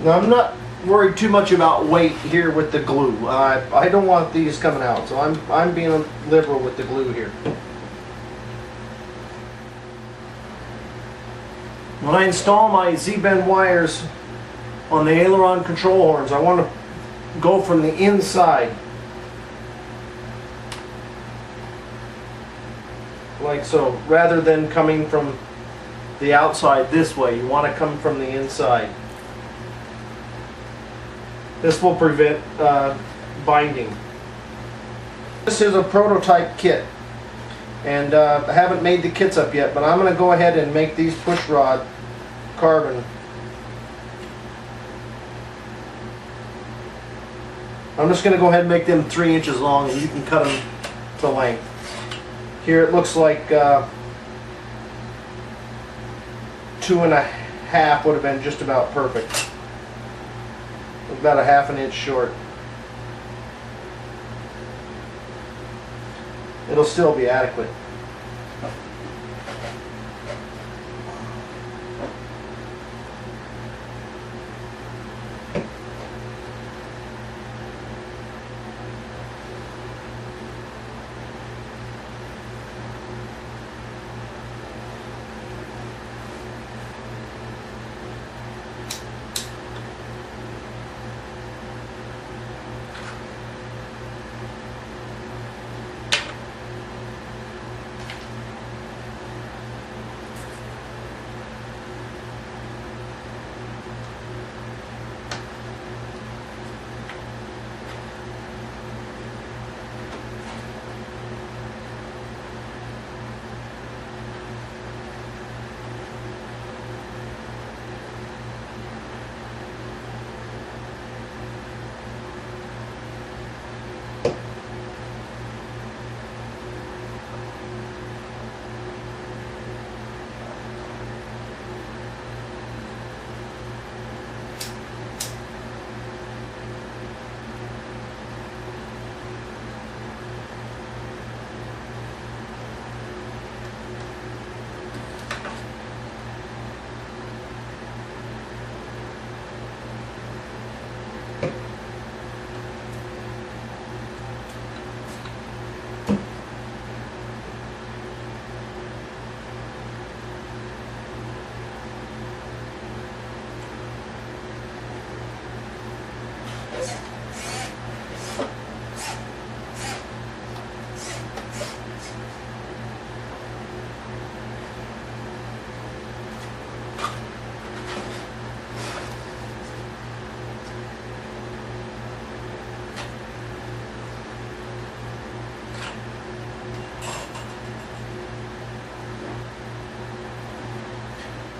Now I'm not worried too much about weight here with the glue. I don't want these coming out, so I'm being liberal with the glue here. When I install my Z-bend wires on the aileron control horns, I want to go from the inside, like so, rather than coming from the outside this way. You want to come from the inside. This will prevent binding. This is a prototype kit, and I haven't made the kits up yet, but I'm going to go ahead and make these push rod carbon. I'm just going to go ahead and make them 3 inches long, and you can cut them to length. Here it looks like 2.5 would have been just about perfect. About a 1/2 inch short. It'll still be adequate.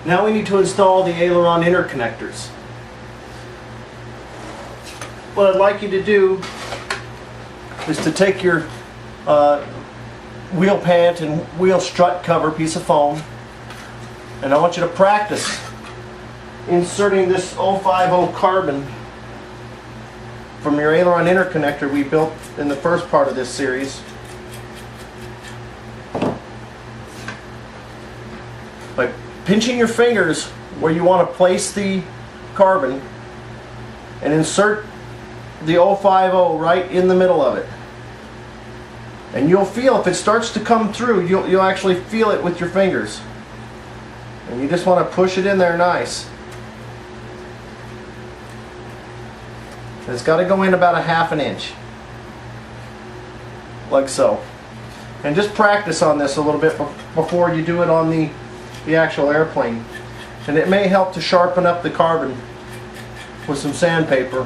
Now we need to install the aileron interconnectors. What I'd like you to do is to take your wheel pant and wheel strut cover piece of foam, and I want you to practice inserting this 050 carbon from your aileron interconnector we built in the first part of this series. By pinching your fingers where you want to place the carbon and insert the 050 right in the middle of it. And you'll feel, if it starts to come through, you'll actually feel it with your fingers. And you just want to push it in there nice. And it's got to go in about a 1/2 inch. Like so. And just practice on this a little bit before you do it on the actual airplane. And it may help to sharpen up the carbon with some sandpaper.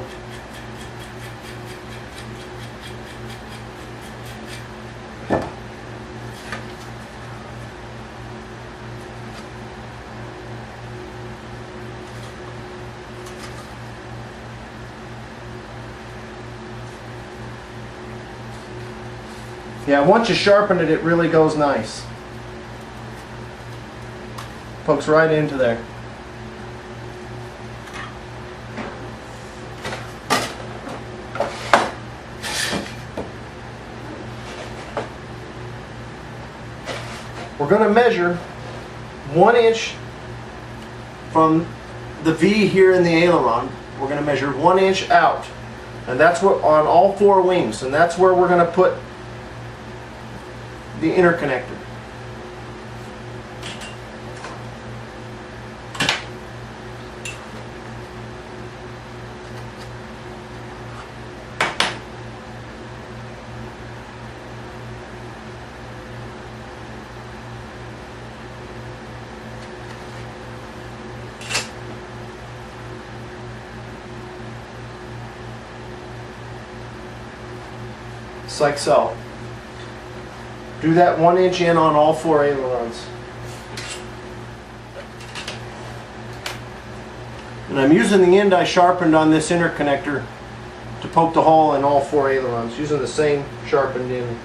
Yeah, once you sharpen it, it really goes nice. Pokes right into there. We're going to measure 1 inch from the V here in the aileron we're going to measure 1 inch out. And that's what on all 4 wings. And that's where we're going to put the interconnector. Just like so. Do that 1 inch in on all 4 ailerons. And I'm using the end I sharpened on this interconnector to poke the hole in all 4 ailerons, using the same sharpened end.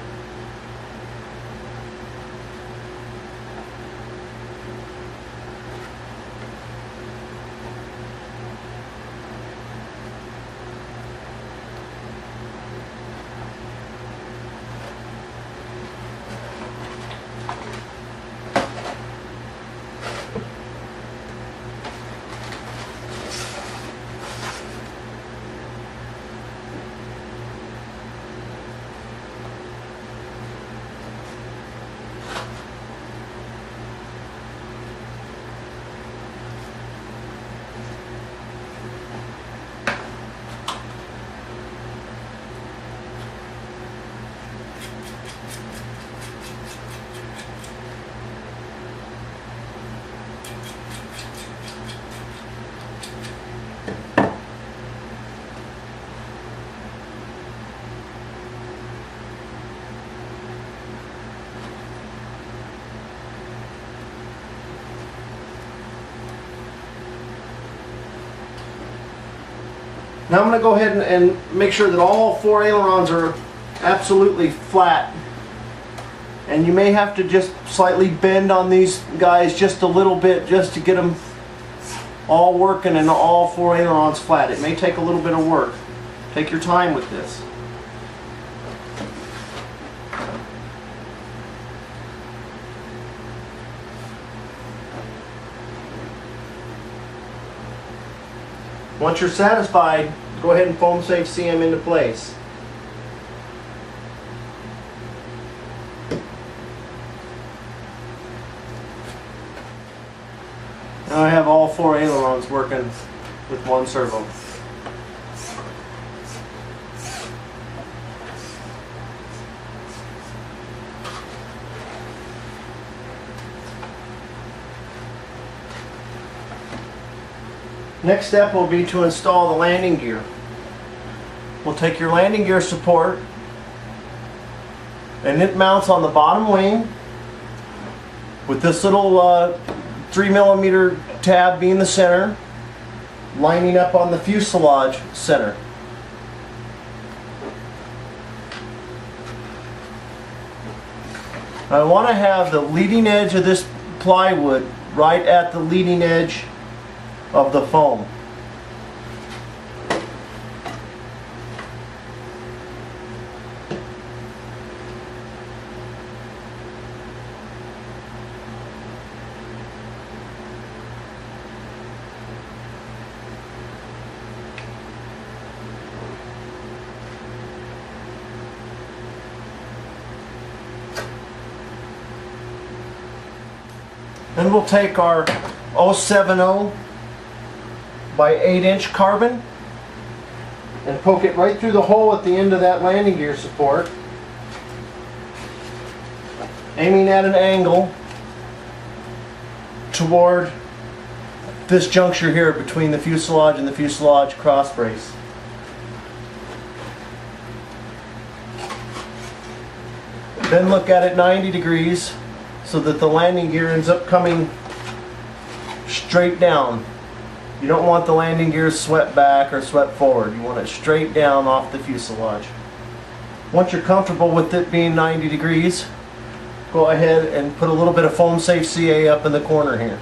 Now I'm going to go ahead and make sure that all 4 ailerons are absolutely flat. And you may have to just slightly bend on these guys just a little bit just to get them all working and all 4 ailerons flat. It may take a little bit of work. Take your time with this. Once you're satisfied, go ahead and foam safe C them into place. Now I have all 4 ailerons working with 1 servo. Next step will be to install the landing gear. We'll take your landing gear support, and it mounts on the bottom wing with this little 3mm tab being the center, lining up on the fuselage center. I want to have the leading edge of this plywood right at the leading edge of the foam. Then we'll take our 070 by 8-inch carbon and poke it right through the hole at the end of that landing gear support, aiming at an angle toward this juncture here between the fuselage and the fuselage cross brace. Then look at it 90 degrees so that the landing gear ends up coming straight down. You don't want the landing gear swept back or swept forward. You want it straight down off the fuselage. Once you're comfortable with it being 90 degrees, go ahead and put a little bit of foam safe CA up in the corner here.